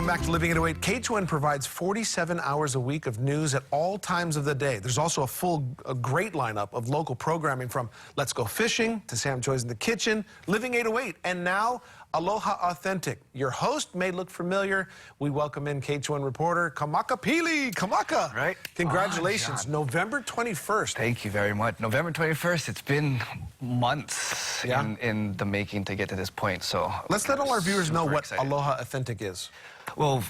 Welcome back to Living 808. KHON provides 47 hours a week of news at all times of the day. There's also a great lineup of local programming from Let's Go Fishing to Sam Choi's in the Kitchen, Living 808, and now Aloha Authentic. Your host may look familiar. We welcome in KHON reporter Kamaka Pili. Kamaka, right? Congratulations, November 21st. Thank you very much. November 21st, it's been months in the making to get to this point. So let's let all our viewers know what excited. Aloha Authentic is. Well,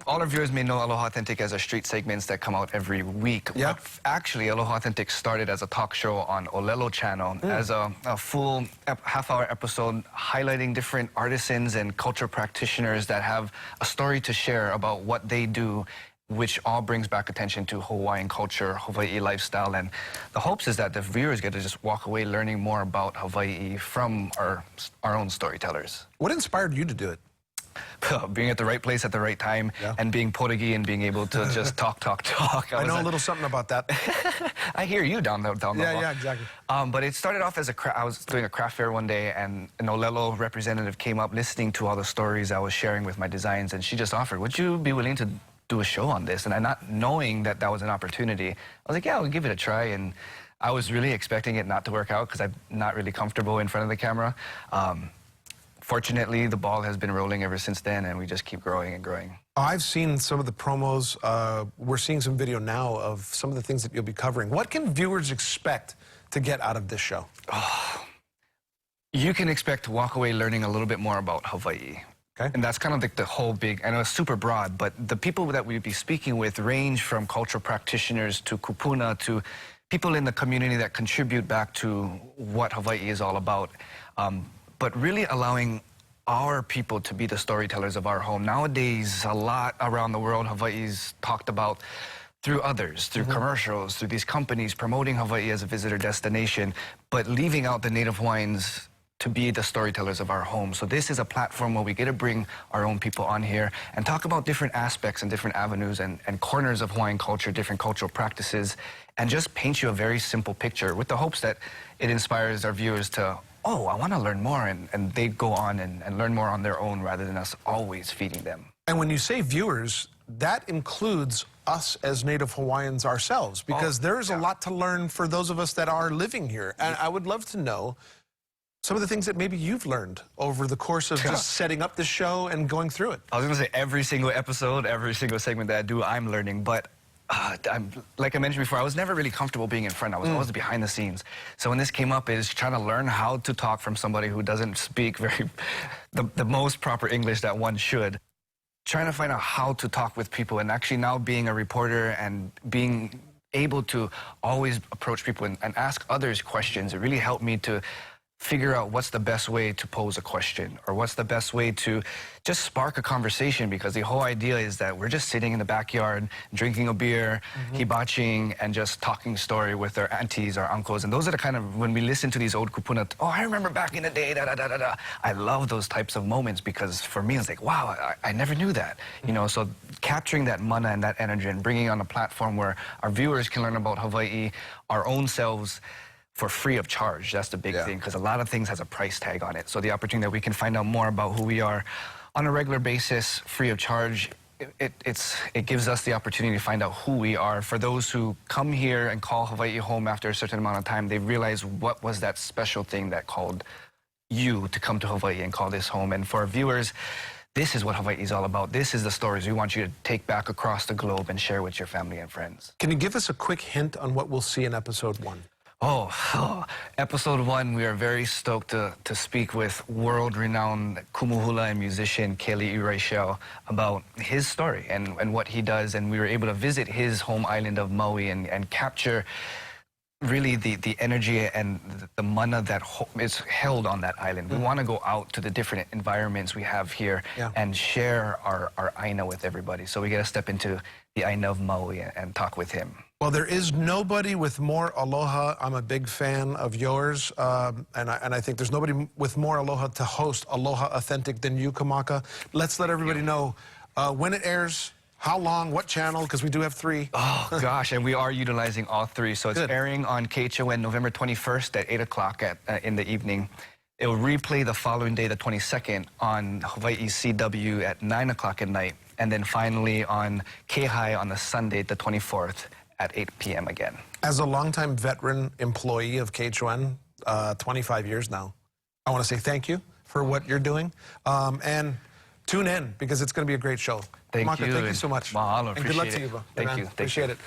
all our viewers may know Aloha Authentic as our street segments that come out every week. Yeah. But actually, Aloha Authentic started as a talk show on Olelo channel as a full half-hour episode highlighting different artisans and culture practitioners that have a story to share about what they do, which all brings back attention to Hawaiian culture, Hawaii lifestyle, and the hopes is that the viewers get to just walk away learning more about Hawaii from our own storytellers. What inspired you to do it? Being at the right place at the right time and being Portuguese and being able to just talk. I know a little something about that. I hear you down the hall. Yeah, exactly. But it started off as I was doing a craft fair one day, and an Olelo representative came up listening to all the stories I was sharing with my designs, and she just offered, would you be willing to do a show on this? And I, not knowing that that was an opportunity, I was like, yeah, I'll give it a try. And I was really expecting it not to work out because I'm not really comfortable in front of the camera. Fortunately, the ball has been rolling ever since then, and we just keep growing and growing. I've seen some of the promos. We're seeing some video now of some of the things that you'll be covering. What can viewers expect to get out of this show? You can expect to walk away learning a little bit more about Hawaii. Okay. And that's kind of like the whole big, I know it's super broad, but the people that we'd be speaking with range from cultural practitioners to kupuna to people in the community that contribute back to what Hawaii is all about. But really allowing our people to be the storytellers of our home. Nowadays, a lot around the world, Hawaii's talked about through others, through commercials, through these companies promoting Hawaii as a visitor destination, but leaving out the Native Hawaiians to be the storytellers of our home. So this is a platform where we get to bring our own people on here and talk about different aspects and different avenues and corners of Hawaiian culture, different cultural practices, and just paint you a very simple picture with the hopes that it inspires our viewers to, oh, I want to learn more, and they go on and learn more on their own rather than us always feeding them. And when you say viewers, that includes us as Native Hawaiians ourselves, because there's a lot to learn for those of us that are living here. And I would love to know some of the things that maybe you've learned over the course of just setting up the show and going through it. I was going to say every single episode, every single segment that I do, I'm learning, but like I mentioned before, I was never really comfortable being in front. I was always behind the scenes. So when this came up, is trying to learn how to talk from somebody who doesn't speak the most proper English that one should. Trying to find out how to talk with people, and actually now being a reporter and being able to always approach people and ask others questions, it really helped me to figure out what's the best way to pose a question or what's the best way to just spark a conversation, because the whole idea is that we're just sitting in the backyard drinking a beer, hibaching, and just talking story with our aunties, our uncles. And those are the kind of, when we listen to these old kupuna, oh, I remember back in the day, da-da-da-da-da. I love those types of moments, because for me it's like, wow, I never knew that. You know, so capturing that mana and that energy and bringing on a platform where our viewers can learn about Hawaii, our own selves, for free of charge. That's the big thing, because a lot of things has a price tag on it. So the opportunity that we can find out more about who we are on a regular basis, free of charge, it gives us the opportunity to find out who we are. For those who come here and call Hawaii home after a certain amount of time, they realize what was that special thing that called you to come to Hawaii and call this home. And for our viewers, this is what Hawaii is all about. This is the stories we want you to take back across the globe and share with your family and friends. Can you give us a quick hint on what we'll see in episode 1? Episode 1, we are very stoked to speak with world-renowned kumuhula and musician Keli Iraishel about his story and what he does. And we were able to visit his home island of Maui and capture really the energy and the mana that is held on that island. We want to go out to the different environments we have here and share our aina with everybody. So we get to step into the aina of Maui and talk with him. Well, there is nobody with more aloha. I'm a big fan of yours, and I think there's nobody with more aloha to host Aloha Authentic than you, Kamaka. Let's let everybody know when it airs, how long, what channel, because we do have 3. Oh, gosh, and we are utilizing all 3. So it's airing on KHON November 21st at 8 o'clock in the evening. It will replay the following day, the 22nd, on Hawaii CW at 9 o'clock at night. And then finally on K-High on the Sunday, the 24th, at 8 p.m. again. As a longtime veteran employee of KHON, 25 years now, I want to say thank you for what you're doing. And tune in, because it's going to be a great show. Thank Maka, you. thank you so much. Mahalo, and good luck appreciate to you, it. bro. Thank Man, you. Thank appreciate you. it.